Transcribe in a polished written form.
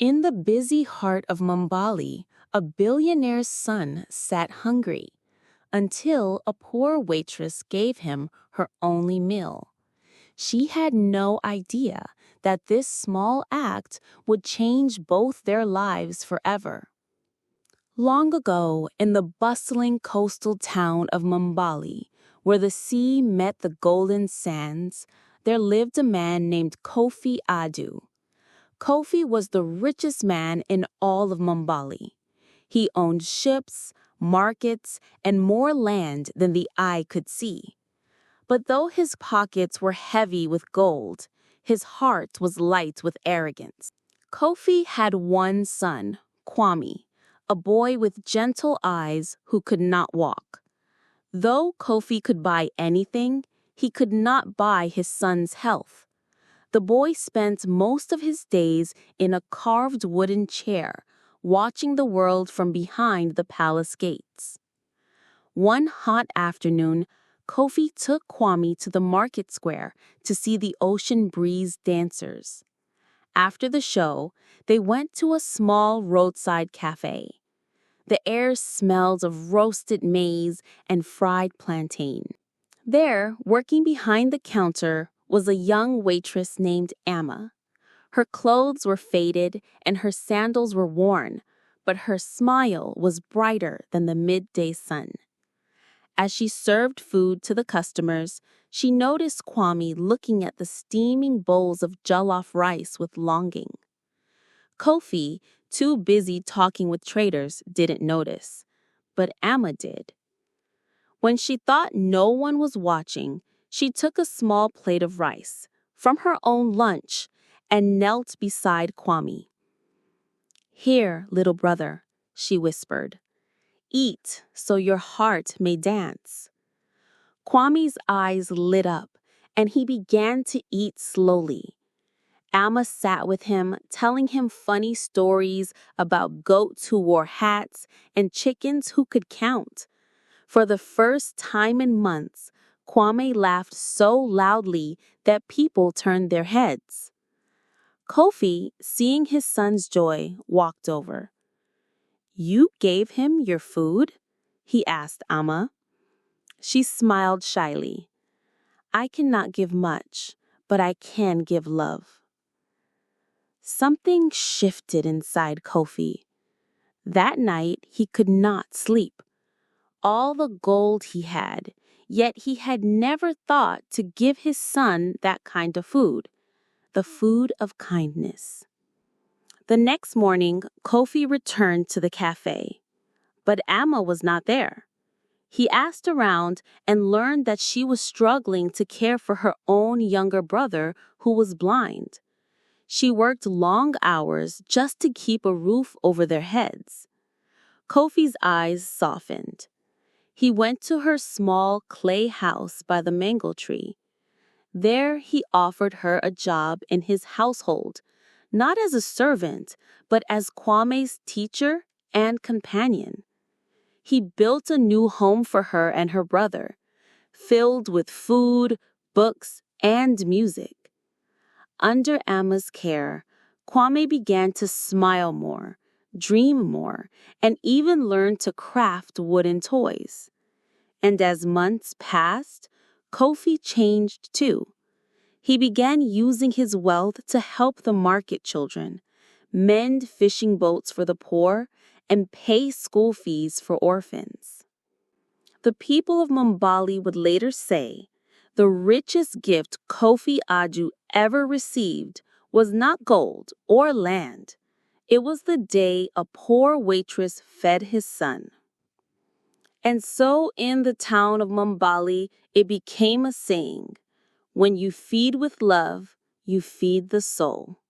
In the busy heart of Mbali, a billionaire's son sat hungry until a poor waitress gave him her only meal. She had no idea that this small act would change both their lives forever. Long ago, in the bustling coastal town of Mbali, where the sea met the golden sands, there lived a man named Kofi Adu. Kofi was the richest man in all of Mbali. He owned ships, markets, and more land than the eye could see. But though his pockets were heavy with gold, his heart was light with arrogance. Kofi had one son, Kwame, a boy with gentle eyes who could not walk. Though Kofi could buy anything, he could not buy his son's health. The boy spent most of his days in a carved wooden chair, watching the world from behind the palace gates. One hot afternoon, Kofi took Kwame to the market square to see the ocean breeze dancers. After the show, they went to a small roadside cafe. The air smelled of roasted maize and fried plantain. There, working behind the counter, was a young waitress named Amma. Her clothes were faded and her sandals were worn, but her smile was brighter than the midday sun. As she served food to the customers, she noticed Kwame looking at the steaming bowls of jollof rice with longing. Kofi, too busy talking with traders, didn't notice, but Amma did. When she thought no one was watching, she took a small plate of rice from her own lunch and knelt beside Kwame. "Here, little brother," she whispered. "Eat so your heart may dance." Kwame's eyes lit up, and he began to eat slowly. Amma sat with him, telling him funny stories about goats who wore hats and chickens who could count. For the first time in months, Kwame laughed so loudly that people turned their heads. Kofi, seeing his son's joy, walked over. "You gave him your food?" he asked Amma. She smiled shyly. "I cannot give much, but I can give love." Something shifted inside Kofi. That night, he could not sleep. All the gold he had, yet he had never thought to give his son that kind of food, the food of kindness. The next morning, Kofi returned to the cafe, but Amma was not there. He asked around and learned that she was struggling to care for her own younger brother who was blind. She worked long hours just to keep a roof over their heads. Kofi's eyes softened. He went to her small clay house by the mango tree. There he offered her a job in his household, not as a servant, but as Kwame's teacher and companion. He built a new home for her and her brother, filled with food, books, and music. Under Amma's care, Kwame began to smile more, dream more, and even learn to craft wooden toys. And as months passed, Kofi changed too. He began using his wealth to help the market children, mend fishing boats for the poor, and pay school fees for orphans. The people of Mbali would later say, the richest gift Kofi Adu ever received was not gold or land. It was the day a poor waitress fed his son. And so in the town of Mbali, it became a saying, when you feed with love, you feed the soul.